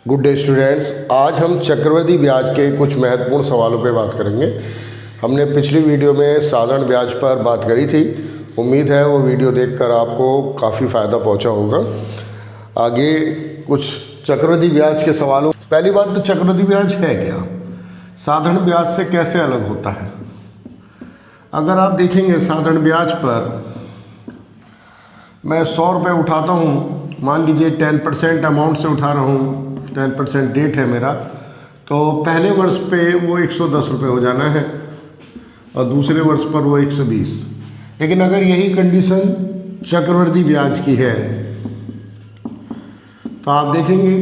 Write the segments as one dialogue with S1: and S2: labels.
S1: Good day students, आज हम चक्रवृद्धि ब्याज के कुछ महत्वपूर्ण सवालों पर बात करेंगे। हमने पिछली वीडियो में साधारण ब्याज पर बात करी थी। उम्मीद है वो वीडियो देखकर आपको काफ़ी फ़ायदा पहुंचा होगा। आगे कुछ चक्रवृद्धि ब्याज के सवालों। पहली बात तो चक्रवृद्धि ब्याज है क्या, साधारण ब्याज से कैसे अलग होता है। अगर आप देखेंगे साधारण ब्याज पर मैं 100 रुपये उठाता हूँ, मान लीजिए 10% अमाउंट से उठा रहा हूँ, 10% डेट है मेरा, तो पहले वर्ष पे वो 110 रुपये हो जाना है और दूसरे वर्ष पर वो 120। लेकिन अगर यही कंडीशन चक्रवृद्धि ब्याज की है तो आप देखेंगे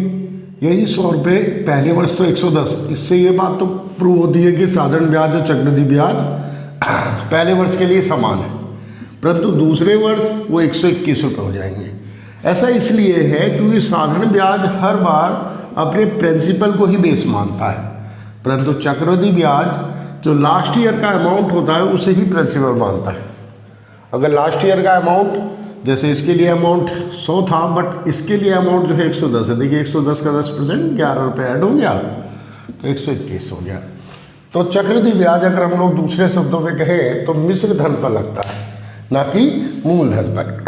S1: यही 100 रुपये पहले वर्ष तो 110। इससे ये बात तो प्रूव होती है कि साधारण ब्याज और चक्रवृद्धि ब्याज पहले वर्ष के लिए समान है, परंतु दूसरे वर्ष वो 121 रुपये हो जाएंगे। ऐसा इसलिए है क्योंकि साधारण ब्याज हर बार अपने प्रिंसिपल को ही बेस मानता है, परंतु चक्रवृद्धि ब्याज जो लास्ट ईयर का अमाउंट होता है उसे ही प्रिंसिपल मानता है। अगर लास्ट ईयर का अमाउंट, जैसे इसके लिए अमाउंट 100 था बट इसके लिए अमाउंट जो है 110 है, देखिए 110 का 10% 11 रुपये ऐड हो गया तो 121 हो गया। तो चक्रवृद्धि ब्याज अगर हम लोग दूसरे शब्दों में कहें तो मिश्र धन पर लगता है, ना कि मूलधन पर।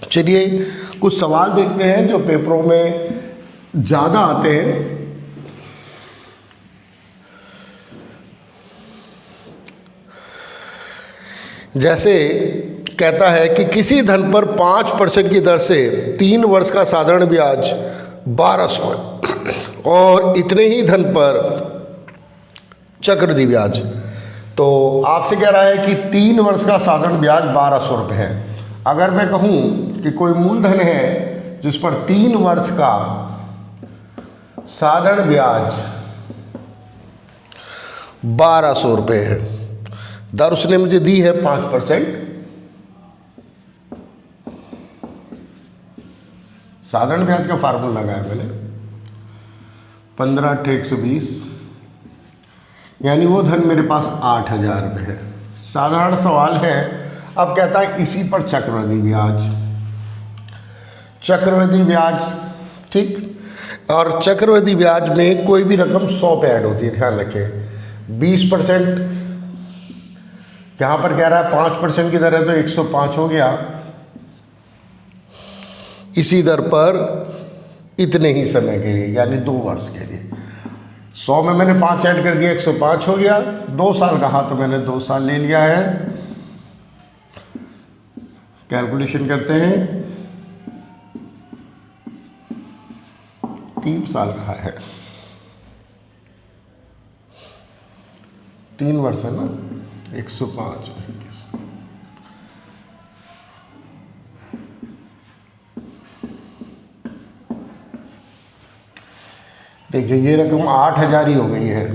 S1: चलिए कुछ सवाल देखते हैं जो पेपरों में ज़्यादा आते हैं। जैसे कहता है कि किसी धन पर 5% की दर से 3 वर्ष का साधारण ब्याज 1200 है और इतने ही धन पर चक्रवृद्धि ब्याज। तो आपसे कह रहा है कि 3 वर्ष का साधारण ब्याज 1200 रुपये है। अगर मैं कहूँ कि कोई मूलधन है जिस पर 3 वर्ष का साधारण ब्याज 1200 रुपये है, दर उसने मुझे दी है 5%। साधारण ब्याज का फार्मूला लगाया मैंने 15 × 120, यानी वो धन मेरे पास 8000 रुपये है। साधारण सवाल है। अब कहता है इसी पर चक्रवृद्धि ब्याज, चक्रवृद्धि ब्याज ठीक। और चक्रवृद्धि ब्याज में कोई भी रकम 100 पे ऐड होती है, ध्यान रखें। 20% यहाँ पर कह रहा है 5% की दर है तो 105 हो गया। इसी दर पर इतने ही समय के लिए, यानी 2 वर्ष के लिए 100 में मैंने 5 ऐड कर दिया, 105 हो गया। 2 साल कहा तो मैंने 2 साल ले लिया है। कैलकुलेशन करते हैं, 3 साल कहा है, 3 वर्ष है ना, 105। देखिए ये रकम 8000 ही हो गई है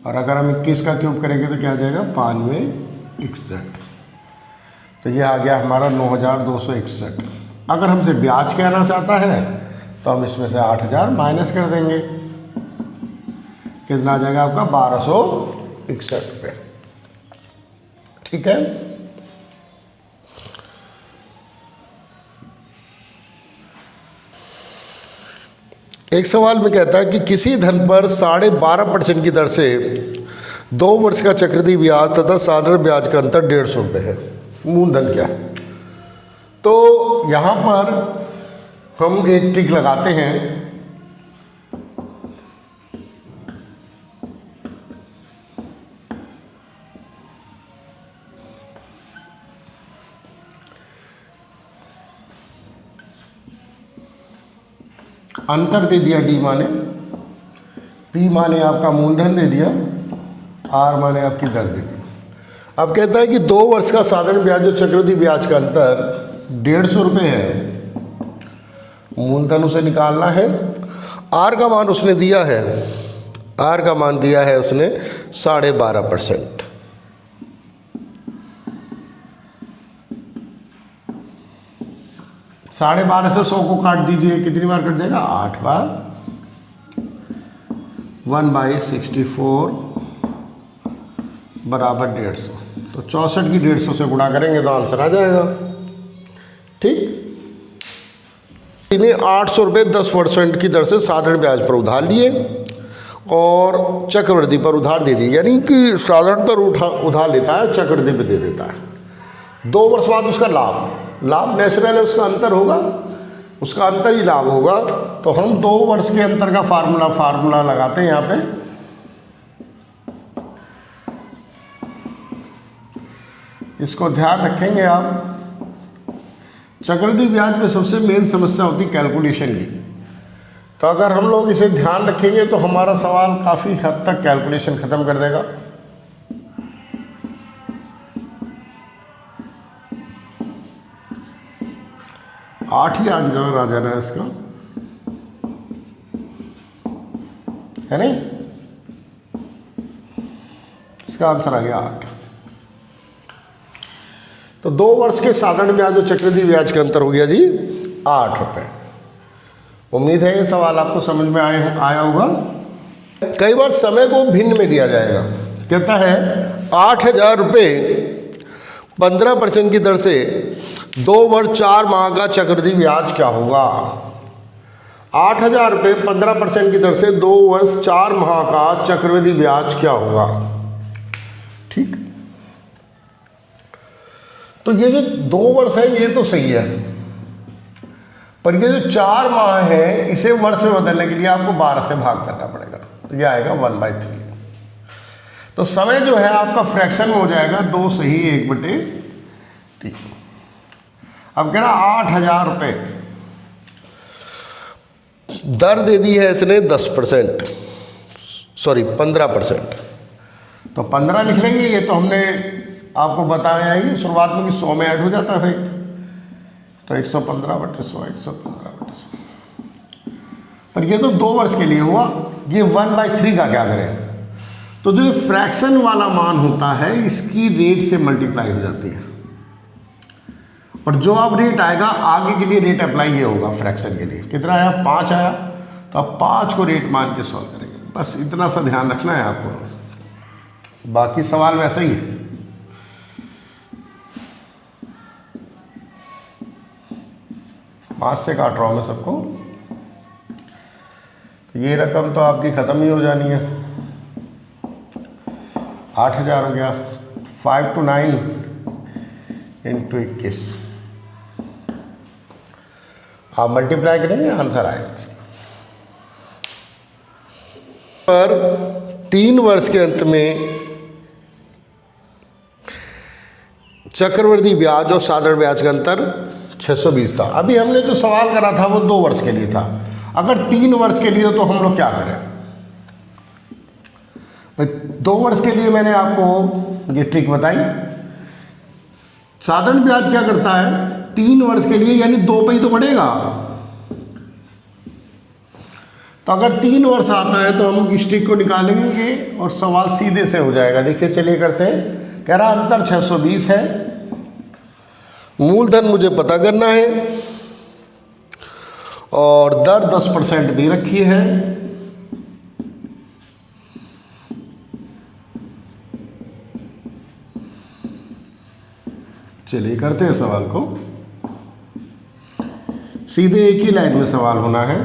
S1: और अगर हम 21 का क्यूब करेंगे तो क्या आ जाएगा, 5×61। तो ये आ गया हमारा 9261। अगर हमसे ब्याज कहना चाहता है तो हम इसमें से 8000 माइनस कर देंगे, कितना आ जाएगा आपका 1261 रुपये। ठीक है। एक सवाल में कहता है कि किसी धन पर 12.5% की दर से 2 वर्ष का चक्रवृद्धि ब्याज तथा साधारण ब्याज का अंतर 150 रुपये है। मूलधन क्या है? तो यहाँ पर हम एक ट्रिक लगाते हैं। अंतर दे दिया डी माने, पी माने आपका मूलधन दे दिया, आर माने आपकी दर दे दी। अब कहता है कि 2 वर्ष का साधारण ब्याज और चक्रवृद्धि ब्याज का अंतर 150 रुपये है। मूलधन उसे निकालना है। आर का मान उसने दिया है, आर का मान दिया है उसने 12.5%। 12.5 से 100 को काट दीजिए, कितनी बार कट जाएगा, 8 बार। 1/64 बराबर 150। तो 64 की 150 से गुणा करेंगे तो आंसर आ जाएगा। ठीक। इन्हें 800 रुपये 10% की दर से साधारण ब्याज पर उधार लिए और चक्रवृद्धि पर उधार दे दिए, यानी कि साधारण पर उधार लेता है, चक्रवृद्धि पे दे देता है। 2 वर्ष बाद उसका लाभ नेचुरल है, उसका अंतर होगा, उसका अंतर ही लाभ होगा। तो हम 2 वर्ष के अंतर का फार्मूला लगाते हैं यहाँ पे। इसको ध्यान रखेंगे आप। चक्रवृद्धि ब्याज में सबसे मेन समस्या होती है कैलकुलेशन की, तो अगर हम लोग इसे ध्यान रखेंगे तो हमारा सवाल काफ़ी हद तक कैलकुलेशन खत्म कर देगा। आठ ही आंसर आ जाना है इसका, है नहीं? इसका आंसर आ गया 8। तो 2 वर्ष के साधारण ब्याज और चक्रवृद्धि ब्याज का अंतर हो गया जी 8 रुपये। उम्मीद है ये सवाल आपको समझ में आया होगा। कई बार समय को भिन्न में दिया जाएगा, कहता है 8,000 रुपये 15% की दर से 2 वर्ष 4 माह का चक्रवृद्धि ब्याज क्या होगा। 8,000 रुपये 15% की दर से 2 वर्ष 4 माह का चक्रवृद्धि ब्याज क्या होगा। ठीक, तो ये जो 2 वर्ष है ये तो सही है, पर ये जो 4 माह है इसे वर्ष में बदलने के लिए आपको 12 से भाग करना पड़ेगा, तो ये आएगा 1/3। तो समय जो है आपका फ्रैक्शन में हो जाएगा 2 सही 1/3। अब कह रहा 8,000 रुपये, दर दे दी है इसने 10%, सॉरी 15%, तो 15 लिख लेंगे। ये तो हमने आपको बताया ही शुरुआत में कि 100 में ऐड हो जाता है भाई, तो 115/100 115/100। पर ये तो 2 वर्ष के लिए हुआ। ये 1/3 का क्या करें, तो जो फ्रैक्शन वाला मान होता है इसकी रेट से मल्टीप्लाई हो जाती है, और जो अब रेट आएगा आगे के लिए रेट अप्लाई ये होगा फ्रैक्शन के लिए। कितना आया 5 आया, तो अब 5 को रेट मान के सॉल्व करेंगे। बस इतना सा ध्यान रखना है आपको, बाकी सवाल वैसा ही है। पाँच से काट रहा हूँ मैं सबको, तो ये रकम तो आपकी ख़त्म ही हो जानी है। 8,000 हो गया, 5 to 9 इंटू 21, आप मल्टीप्लाई करेंगे आंसर आएगा इसका। पर 3 वर्ष के अंत में चक्रवृद्धि ब्याज और साधारण ब्याज का अंतर 620 था। अभी हमने जो सवाल करा था वो 2 वर्ष के लिए था। अगर 3 वर्ष के लिए तो हम लोग क्या करें, 2 वर्ष के लिए मैंने आपको ये ट्रिक बताई। साधारण ब्याज क्या करता है 3 वर्ष के लिए, यानी 2 पे ही तो बढ़ेगा। तो अगर 3 वर्ष आता है तो हम इस ट्रिक को निकालेंगे और सवाल सीधे से हो जाएगा। देखिए चलिए करते हैं। कह रहा अंतर 620 है, मूलधन मुझे पता करना है और दर 10% दे रखी है। चलिए करते हैं सवाल को। सीधे एक ही लाइन में सवाल होना है।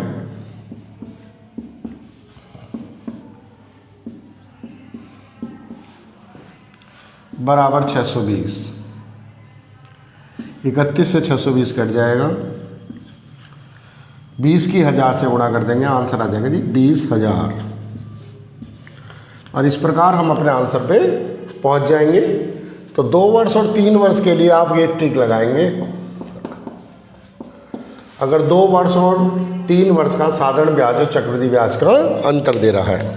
S1: बराबर 620, 31 से 620 कट जाएगा, 20 की 1000 से गुणा कर देंगे, आंसर आ जाएगा जी 20,000। और इस प्रकार हम अपने आंसर पे पहुंच जाएंगे। तो 2 वर्ष और 3 वर्ष के लिए आप ये ट्रिक लगाएंगे। अगर 2 वर्ष और 3 वर्ष का साधारण ब्याज और चक्रवृद्धि ब्याज का अंतर दे रहा है,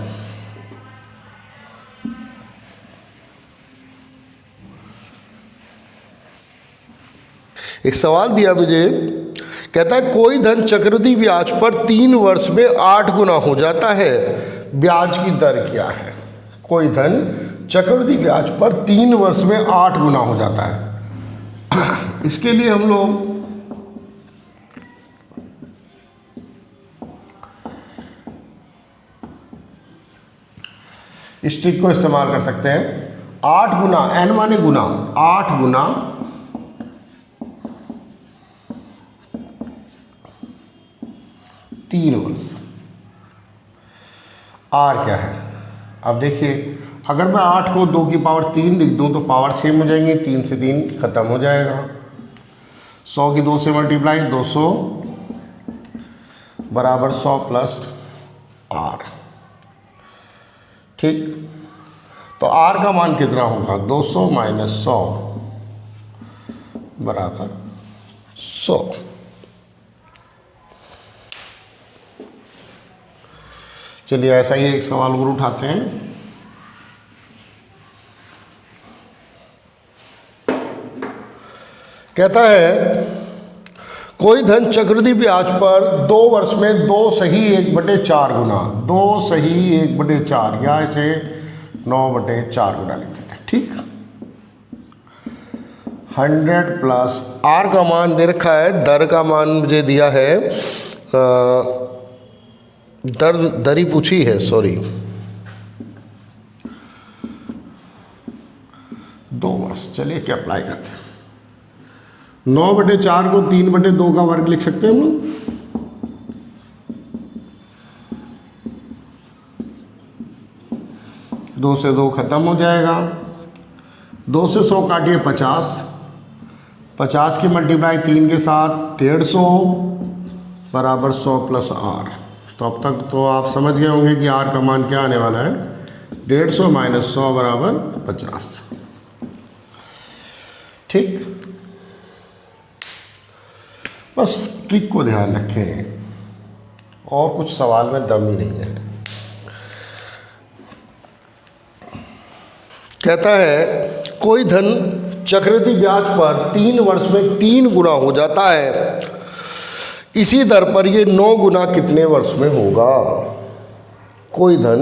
S1: एक सवाल दिया मुझे, कहता है कोई धन चक्रवृद्धि ब्याज पर 3 वर्ष में 8 गुना हो जाता है, ब्याज की दर क्या है। कोई धन चक्रवृद्धि ब्याज पर 3 वर्ष में 8 गुना हो जाता है। इसके लिए हम लोग इस ट्रिक को इस्तेमाल कर सकते हैं। 8 गुना, n माने गुना, 8 गुना 3 वर्ष। आर क्या है, अब देखिए अगर मैं 8 को 2 की पावर 3 लिख दूं तो पावर सेम हो जाएंगी, 3 से 3 खत्म हो जाएगा। 100 की 2 से मल्टीप्लाई 200 बराबर 100 प्लस आर। ठीक, तो आर का मान कितना होगा, 200 माइनस 100 बराबर 100। चलिए ऐसा ही एक सवाल और उठाते हैं। कहता है कोई धन चक्रवृद्धि ब्याज पर 2 वर्ष में 2 सही 1/4 गुना, 2 सही 1/4 या इसे 9/4 गुना लिख देते हैं। ठीक, 100 प्लस आर का मान दे रखा है, दर का मान मुझे दिया है, दरी पूछी है, सॉरी 2 वर्ष। चलिए क्या अप्लाई करते हैं, 9/4 को 3/2 का वर्ग लिख सकते हैं हम लोग। 2 से 2 खत्म हो जाएगा, 2 से 100 काटिए 50, 50 की मल्टीप्लाई 3 के साथ 150 बराबर 100 प्लस आर। तो अब तक तो आप समझ गए होंगे कि आर का मान क्या आने वाला है, 150 माइनस 100 बराबर 50। ठीक, बस ट्रिक को ध्यान रखें, और कुछ सवाल में दम ही नहीं है। कहता है कोई धन चक्रवृद्धि ब्याज पर 3 वर्ष में 3 गुना हो जाता है, इसी दर पर ये 9 गुना कितने वर्ष में होगा। कोई धन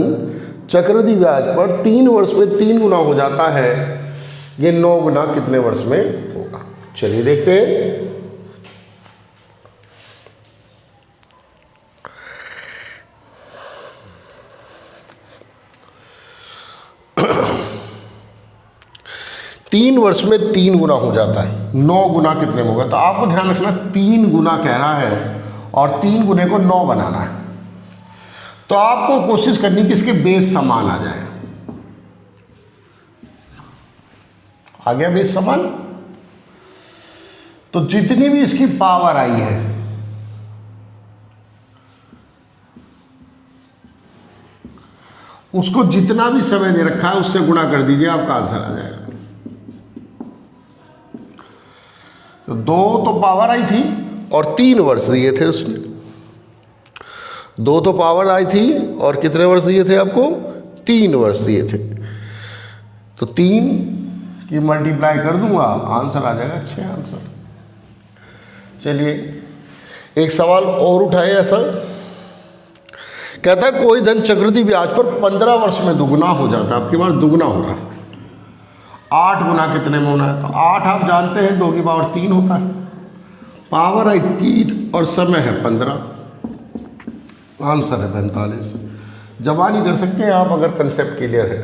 S1: चक्रवृद्धि ब्याज पर 3 वर्ष में 3 गुना हो जाता है, ये 9 गुना कितने वर्ष में होगा। चलिए देखते हैं। तीन वर्ष में 3 गुना हो जाता है, 9 गुना कितने में होगा। तो आपको ध्यान रखना 3 गुना कह रहा है और 3 गुने को 9 बनाना है। तो आपको कोशिश करनी कि इसके बेस समान आ जाए। आ गया बेस समान, तो जितनी भी इसकी पावर आई है उसको जितना भी समय दे रखा है उससे गुणा कर दीजिए, आपका आंसर आ जाएगा। तो 2 तो पावर आई थी और 3 वर्ष दिए थे उसने। 2 तो पावर आई थी और कितने वर्ष दिए थे आपको, 3 वर्ष दिए थे। तो 3 की मल्टीप्लाई कर दूंगा, आंसर आ जाएगा 6 आंसर। चलिए एक सवाल और उठाए ऐसा। कहता है कोई धन चक्रवृद्धि ब्याज पर 15 वर्ष में दुगुना हो जाता है, आपकी बार दुगुना हो रहा है। 8 गुना कितने में होना है, तो 8 आप जानते हैं 2 की पावर 3 होता है, पावर है 3 और समय है 15, आंसर है 45। जमा नहीं कर सकते हैं आप अगर कंसेप्ट क्लियर है।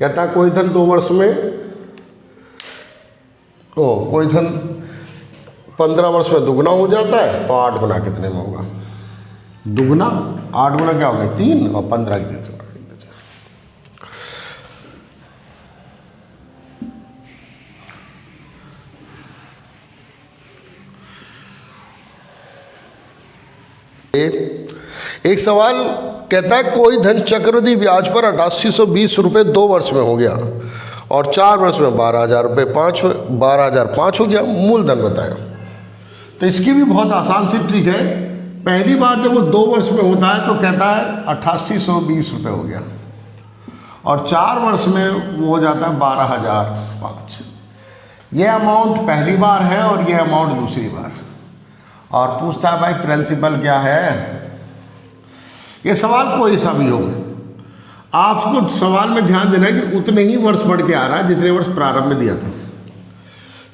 S1: कहता है कोई धन 2 वर्ष में, तो कोई धन 15 वर्ष में दुगुना हो जाता है, तो 8 गुना कितने में होगा। दुगुना 8 गुना क्या होगा, 3 और 15 की देते। एक सवाल कहता है कोई धन चक्रवृद्धि ब्याज पर 8820 रुपये 2 वर्ष में हो गया और 4 वर्ष में 12,000 रुपये 12,005 हो गया, मूलधन बताया। तो इसकी भी बहुत आसान सी ट्रिक है। पहली बार जब वो 2 वर्ष में होता है तो कहता है 8820 रुपये हो गया और 4 वर्ष में वो हो जाता है 12,005। ये अमाउंट पहली बार है और ये अमाउंट दूसरी बार। और पूछता है भाई प्रिंसिपल क्या है। ये सवाल कोई सा भी हो, आपको सवाल में ध्यान देना है कि उतने ही वर्ष बढ़ के आ रहा है जितने वर्ष प्रारंभ में दिया था।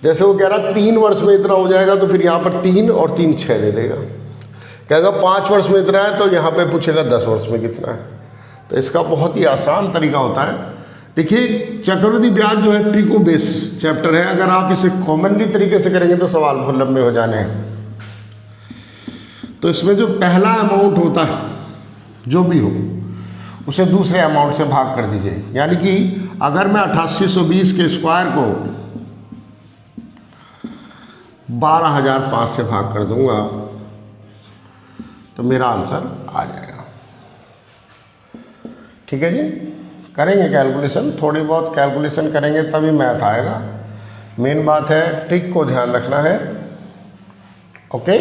S1: जैसे वो कह रहा है 3 वर्ष में इतना हो जाएगा, तो फिर यहाँ पर 3 और 3 6 दे देगा। कहेगा 5 वर्ष में इतना है, तो यहाँ पे पूछेगा 10 वर्ष में कितना है। तो इसका बहुत ही आसान तरीका होता है। देखिए चक्रवृद्धि ब्याज जो है ट्रिको बेस चैप्टर है, अगर आप इसे कॉमनली तरीके से करेंगे तो सवाल बहुत लंबे हो जाने हैं। तो इसमें जो पहला अमाउंट होता है जो भी हो उसे दूसरे अमाउंट से भाग कर दीजिए। यानी कि अगर मैं 8820 के स्क्वायर को 12,005 से भाग कर दूंगा तो मेरा आंसर आ जाएगा। ठीक है जी, करेंगे कैलकुलेशन, थोड़ी बहुत कैलकुलेशन करेंगे तभी मैथ आएगा। मेन बात है ट्रिक को ध्यान रखना है। ओके,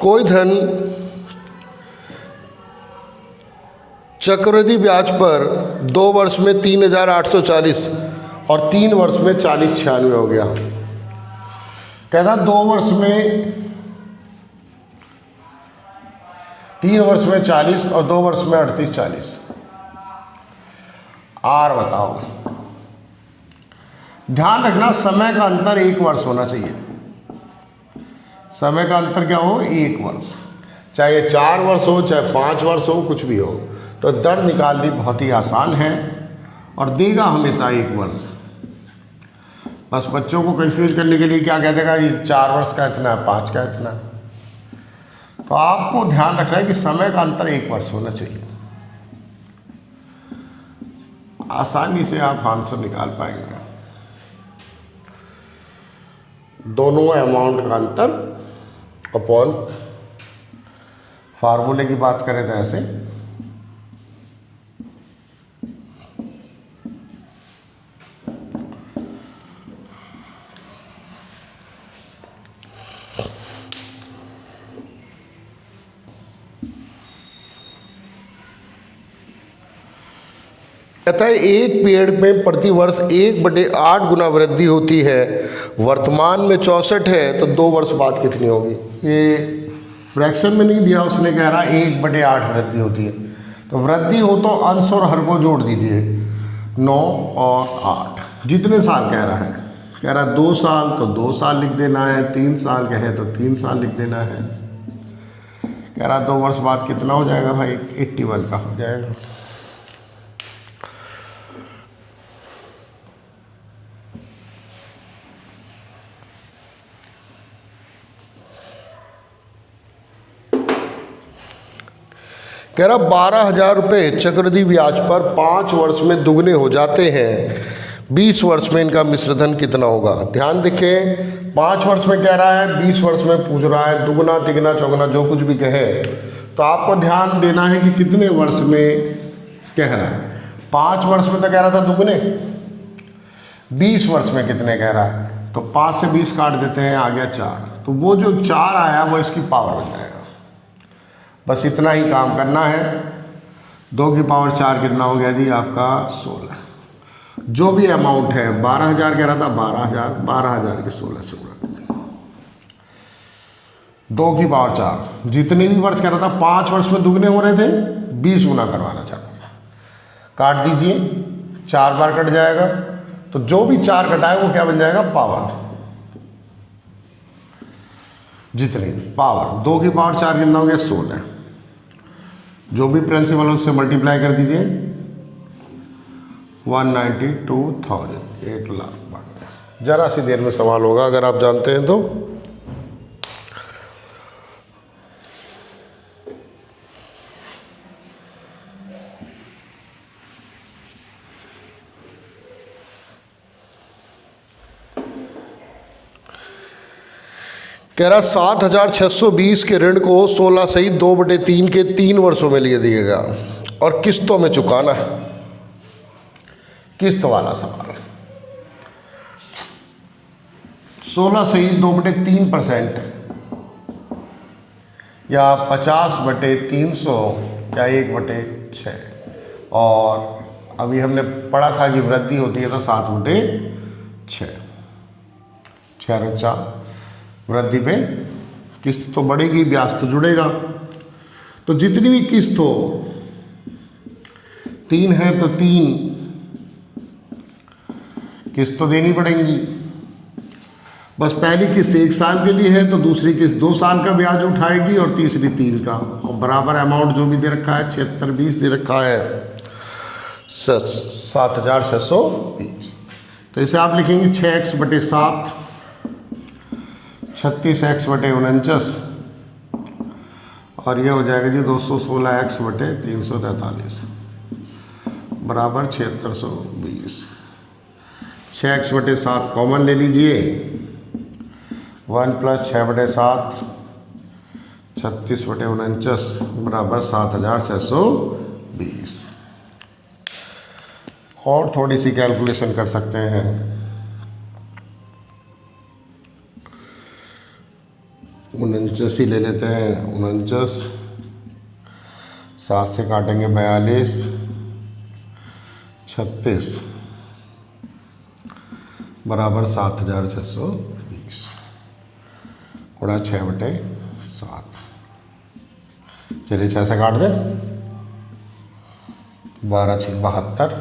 S1: कोई धन चक्रवृद्धि ब्याज पर 2 वर्ष में 3,840 और 3 वर्ष में 4096 हो गया। कहता 2 वर्ष में 3 वर्ष में 40 और 2 वर्ष में 3840। आर बताओ। ध्यान रखना समय का अंतर 1 वर्ष होना चाहिए। समय का अंतर क्या हो? 1 वर्ष। चाहे 4 वर्ष हो चाहे 5 वर्ष हो, कुछ भी हो। तो दर निकालनी बहुत ही आसान है और देगा हमेशा 1 वर्ष। बस बच्चों को कंफ्यूज करने के लिए क्या कह देगा, ये 4 वर्ष का इतना है, 5 का इतना। तो आपको ध्यान रखना है कि समय का अंतर 1 वर्ष होना चाहिए। आसानी से आप आंसर निकाल पाएंगे। दोनों अमाउंट का अंतर अपॉन फार्मूले की बात करें तो ऐसे कहता है एक पेड़ में प्रति वर्ष 1/8 गुना वृद्धि होती है। वर्तमान में 64 है तो 2 वर्ष बाद कितनी होगी? ये फ्रैक्शन में नहीं दिया, उसने कह रहा 1/8 वृद्धि होती है। तो वृद्धि हो तो अंश और हर को जोड़ दीजिए, 9 और 8। जितने साल कह रहा है, कह रहा 2 साल तो 2 साल लिख देना है, 3 साल कहे तो 3 साल लिख देना है। कह रहा 2 वर्ष बाद कितना हो जाएगा भाई? 81 का हो जाएगा। कह रहा 12,000 रुपये चक्रवृद्धि ब्याज पर 5 वर्ष में दुगने हो जाते हैं। 20 वर्ष में इनका मिश्रधन कितना होगा? ध्यान देखें, 5 वर्ष में कह रहा है, 20 वर्ष में पूछ रहा है। दुगना तिगना चौगुना जो कुछ भी कहे तो आपको ध्यान देना है कि कितने वर्ष में कह रहा है। 5 वर्ष में तो कह रहा था दुगने, 20 वर्ष में कितने कह रहा है? तो 5 से 20 काट देते हैं, आ गया 4। तो वो जो 4 आया वो इसकी पावर बन जाएगा। बस इतना ही काम करना है। 2 की पावर 4 कितना हो गया जी? आपका 16। जो भी अमाउंट है 12,000 कह रहा था, 12,000 के 16 से गुणा कर देंगे। 2 की पावर 4 जितने भी वर्ष कह रहा था, 5 वर्ष में दुगने हो रहे थे, 20 गुना करवाना चाहता था। काट दीजिए, 4 बार कट जाएगा। तो जो भी 4 कटाए वो क्या बन जाएगा? पावर। जितनी पावर 2 की पावर 4 कितना हो गया? 16। जो भी प्रिंसिपल है उससे मल्टीप्लाई कर दीजिए, 192,000, 1 लाख बन गया। जरा सी देर में सवाल होगा अगर आप जानते हैं तो। कह रहा 7,620 के ऋण को 16 सहित 2/3 के 3 वर्षों में लिए दिएगा और किस्तों में चुकाना है। किस्त वाला सवाल। 16 सहित 2/3% या 50/300 या 1/6। और अभी हमने पढ़ा था कि वृद्धि होती है तो 7/6। 6 रक्षा वृद्धि पे किस्त तो बढ़ेगी, ब्याज तो जुड़ेगा। तो जितनी भी किस्त हो, 3 है तो 3 किस्त तो देनी पड़ेंगी। बस पहली किस्त 1 साल के लिए है तो दूसरी किस्त 2 साल का ब्याज उठाएगी और तीसरी 3 का, और बराबर अमाउंट जो भी दे रखा है 7620 दे रखा है 7620। तो इसे आप लिखेंगे 6x/7 36x/49 और ये हो जाएगा जी 216x/343 बराबर 7620। 6x/7 कॉमन ले लीजिए, 1 + 6/7 36/49 बराबर 7620। और थोड़ी सी कैलकुलेशन कर सकते हैं। 49 ही ले लेते हैं, 49 7 से काटेंगे 42 36 बराबर 7620 गुणा 6/7। चलिए 6 से काट दें, 12 × 6 = 72,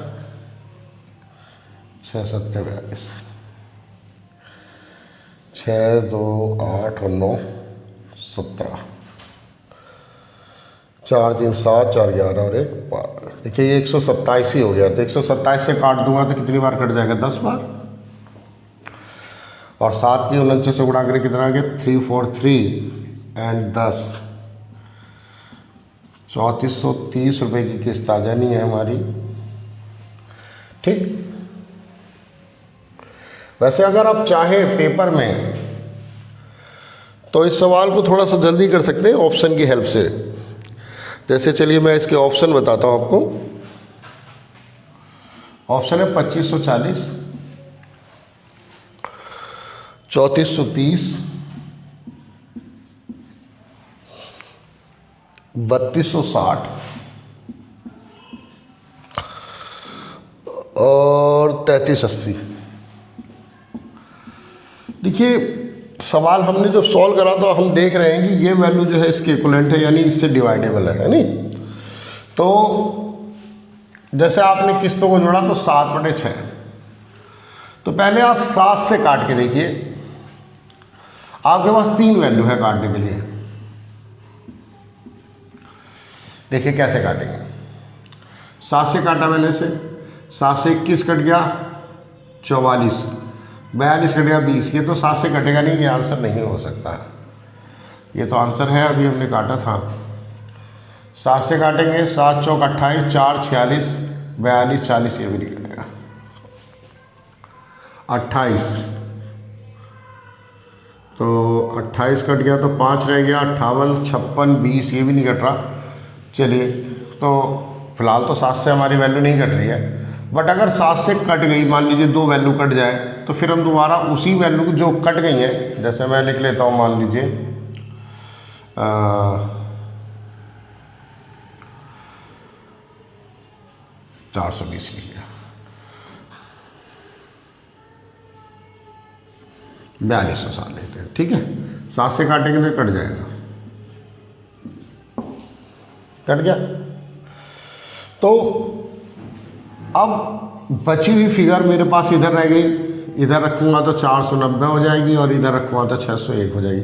S1: 6 × 7 = 42, 6 2 8 और 9 17, 4 3 7 4 11 और 1 12। देखिए ये 127 ही हो गया, तो 127 से काट दूंगा तो कितनी बार कट जाएगा? 10 बार। और 7 की 49 से गुणा करें कितना आ गया? 343 एंड 10 3430 रुपये की किस्त आ जानी है हमारी। ठीक। वैसे अगर आप चाहें पेपर में तो इस सवाल को थोड़ा सा जल्दी कर सकते हैं ऑप्शन की हेल्प से। जैसे चलिए मैं इसके ऑप्शन बताता हूं आपको। ऑप्शन है 2540, 3430, 3260 और 3380। देखिए सवाल हमने जब सॉल्व करा तो हम देख रहे हैं कि ये वैल्यू जो है इसके इक्विवेलेंट है, यानी इससे डिवाइडेबल है नहीं। तो जैसे आपने किस्तों को जोड़ा तो 7/6, तो पहले आप 7 से काट के देखिए। आपके पास 3 वैल्यू है काटने के लिए। देखिए कैसे काटेंगे। 7 से काटा मैंने से, 7 से 21 कट गया 44, 42 कट गया 20। ये तो 7 से कटेगा नहीं, ये आंसर नहीं हो सकता। ये तो आंसर है, अभी हमने काटा था। 7 से काटेंगे, 7 चौक 28, 4 46, 42 40, ये भी नहीं कटेगा। 28 तो 28 कट गया तो 5 रह गया, 58 56 20, ये भी नहीं कट रहा। चलिए तो फिलहाल तो 7 से हमारी वैल्यू नहीं कट रही है, बट अगर 7 से कट गई, मान लीजिए 2 वैल्यू कट जाए, तो फिर हम दोबारा उसी वैल्यू जो कट गई है, जैसे मैं लिख लेता हूँ, मान लीजिए 420 लिख लिया, 4260 लेते हैं। ठीक है, 7 से काटेंगे तो कट जाएगा, कट गया। तो अब बची हुई फिगर मेरे पास इधर रह गई, इधर रखूंगा तो 490 हो जाएगी और इधर रखूंगा तो 601 हो जाएगी।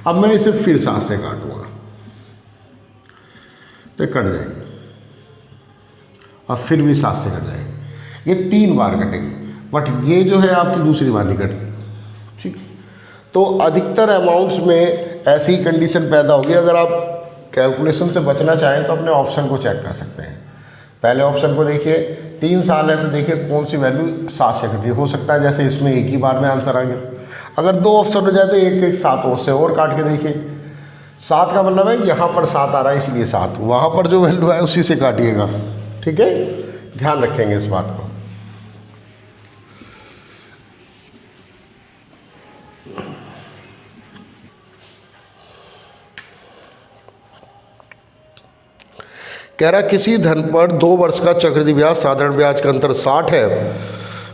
S1: अब मैं इसे फिर 7 से काटूंगा तो कट जाएगी, और फिर भी 7 से कट जाएगी। ये 3 बार कटेगी, बट ये जो है आपकी दूसरी बार नहीं कटेगी। ठीक, तो अधिकतर अमाउंट्स में ऐसी कंडीशन पैदा होगी। अगर आप कैलकुलेशन से बचना चाहें तो अपने ऑप्शन को चेक कर सकते हैं। पहले ऑप्शन को देखिए, 3 साल है तो देखिए कौन सी वैल्यू 7 से कट रही हो सकता है, जैसे इसमें एक ही बार में आंसर आ गया। अगर 2 ऑप्शन हो जाए तो एक 7 और से और काट के देखिए। 7 का मतलब है यहाँ पर 7 आ रहा है इसलिए 7, वहाँ पर जो वैल्यू है उसी से काटिएगा। ठीक है, ध्यान रखेंगे इस बात को। कह रहा किसी धन पर 2 वर्ष का चक्रवृद्धि ब्याज साधारण ब्याज का अंतर 60 है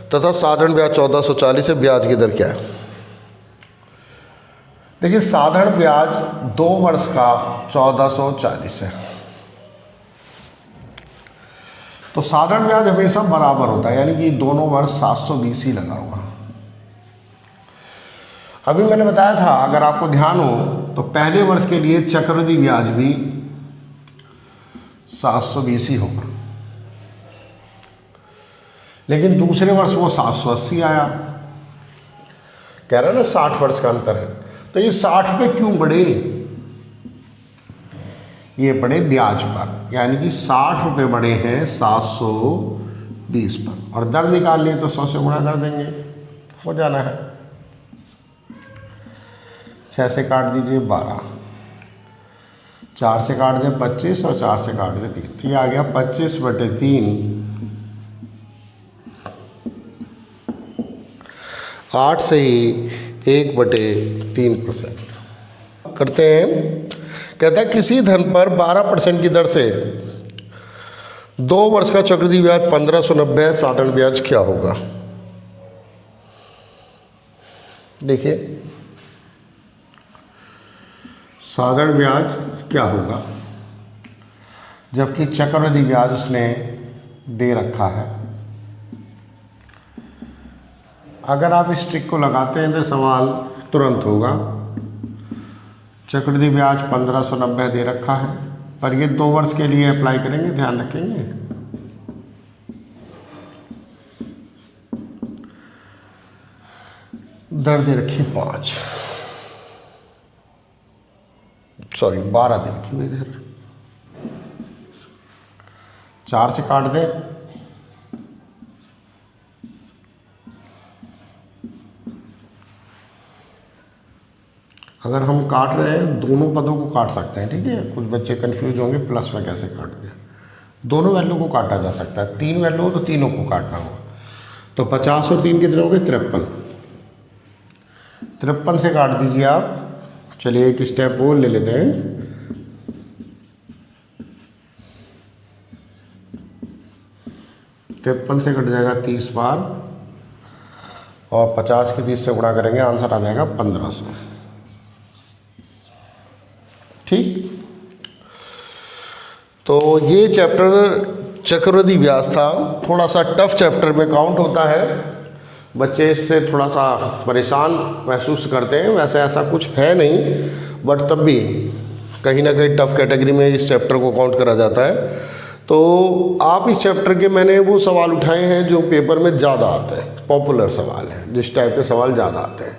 S1: तथा साधारण ब्याज 1440 है, ब्याज की दर क्या है? देखिए साधारण ब्याज 2 वर्ष का 1440 है, तो साधारण ब्याज हमेशा बराबर होता है, यानी कि दोनों वर्ष 720 ही लगा होगा। अभी मैंने बताया था, अगर आपको ध्यान हो तो पहले वर्ष के लिए चक्रवृद्धि ब्याज भी 720 ही होगा, लेकिन दूसरे वर्ष वो 780 आया। कह रहा है ना 60 वर्ष का अंतर है, तो ये 60 पे क्यों बढ़े? ये बढ़े ब्याज पर, यानी कि 60 रुपये बढ़े हैं 720 पर, और दर निकाल लिए तो 100 से गुणा कर देंगे, हो जाना है। 6 से काट दीजिए 12, 4 से काट दें 25 और 4 से काट दें 3, तो ये आ गया 25/3, 8 से ही 1/3% करते हैं। कहता है किसी धन पर 12% की दर से 2 वर्ष का चक्रवृद्धि ब्याज 1590 है, साधारण ब्याज क्या होगा? देखिए साधारण ब्याज क्या होगा, जबकि चक्रवृद्धि ब्याज उसने दे रखा है। अगर आप इस ट्रिक को लगाते हैं तो सवाल तुरंत होगा। चक्रवृद्धि ब्याज 1590 दे रखा है, पर ये 2 वर्ष के लिए अप्लाई करेंगे, ध्यान रखेंगे। दर दे रखी 5, सॉरी 12 दे रखी हुई इधर, 4 से काट दें, अगर हम काट रहे हैं दोनों पदों को काट सकते हैं, ठीक है। कुछ बच्चे कंफ्यूज होंगे प्लस में कैसे काट दिया, दोनों वैल्यू को काटा जा सकता है। 3 वैल्यू हो तो तीनों को काटना होगा, तो 50 और 3 कितने हो गए? 53। 53 से काट दीजिए आप। चलिए एक स्टेप और ले लेते हैं। 53 से कट जाएगा 30 बार, और 50 की 30 से गुणा करेंगे, आंसर आ जाएगा 1500। ठीक, तो ये चैप्टर चक्रवृद्धि ब्याज था। थोड़ा सा टफ चैप्टर में काउंट होता है, बच्चे इससे थोड़ा सा परेशान महसूस करते हैं। वैसे ऐसा कुछ है नहीं, बट तब भी कहीं ना कहीं टफ कैटेगरी में इस चैप्टर को काउंट करा जाता है। तो आप इस चैप्टर के मैंने वो सवाल उठाए हैं जो पेपर में ज़्यादा आते हैं, पॉपुलर सवाल हैं, जिस टाइप के सवाल ज़्यादा आते हैं,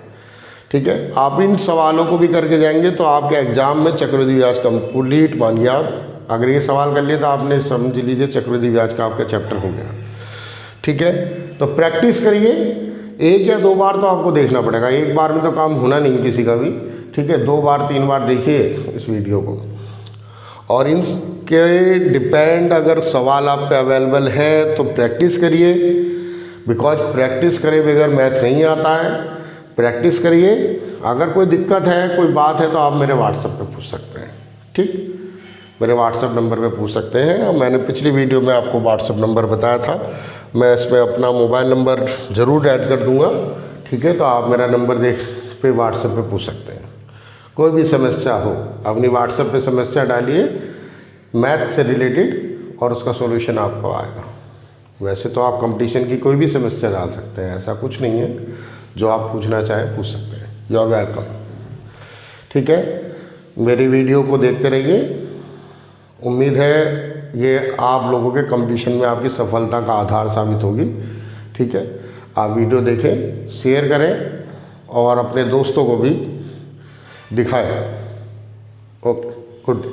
S1: ठीक है। आप इन सवालों को भी करके जाएंगे तो आपके एग्जाम में चक्रवृद्धि ब्याज कंप्लीट, मानिए आप अगर ये सवाल कर लिए तो आपने समझ लीजिए चक्रवृद्धि ब्याज का आपका चैप्टर हो गया, ठीक है। तो प्रैक्टिस करिए, 1 या 2 बार तो आपको देखना पड़ेगा, एक बार में तो काम होना नहीं किसी का भी, ठीक है। 2 बार 3 बार देखिए इस वीडियो को, और इनके डिपेंड अगर सवाल आप पे अवेलेबल है तो प्रैक्टिस करिए, बिकॉज प्रैक्टिस करे बगैर मैथ नहीं आता है। प्रैक्टिस करिए, अगर कोई दिक्कत है, कोई बात है तो आप मेरे व्हाट्सएप पे पूछ सकते हैं, ठीक। मेरे व्हाट्सएप नंबर पे पूछ सकते हैं, और मैंने पिछली वीडियो में आपको व्हाट्सएप नंबर बताया था, मैं इसमें अपना मोबाइल नंबर ज़रूर ऐड कर दूंगा, ठीक है। तो आप मेरा नंबर देख पे व्हाट्सएप पे पूछ सकते हैं। कोई भी समस्या हो, अपनी व्हाट्सएप पे समस्या डालिए मैथ से रिलेटेड, और उसका सॉल्यूशन आपको आएगा। वैसे तो आप कंपटीशन की कोई भी समस्या डाल सकते हैं, ऐसा कुछ नहीं है, जो आप पूछना चाहें पूछ सकते हैं। यू आर वेलकम, ठीक है। मेरी वीडियो को देखते रहिए, उम्मीद है ये आप लोगों के कंपटीशन में आपकी सफलता का आधार साबित होगी, ठीक है। आप वीडियो देखें, शेयर करें, और अपने दोस्तों को भी दिखाएं। Okay, good day.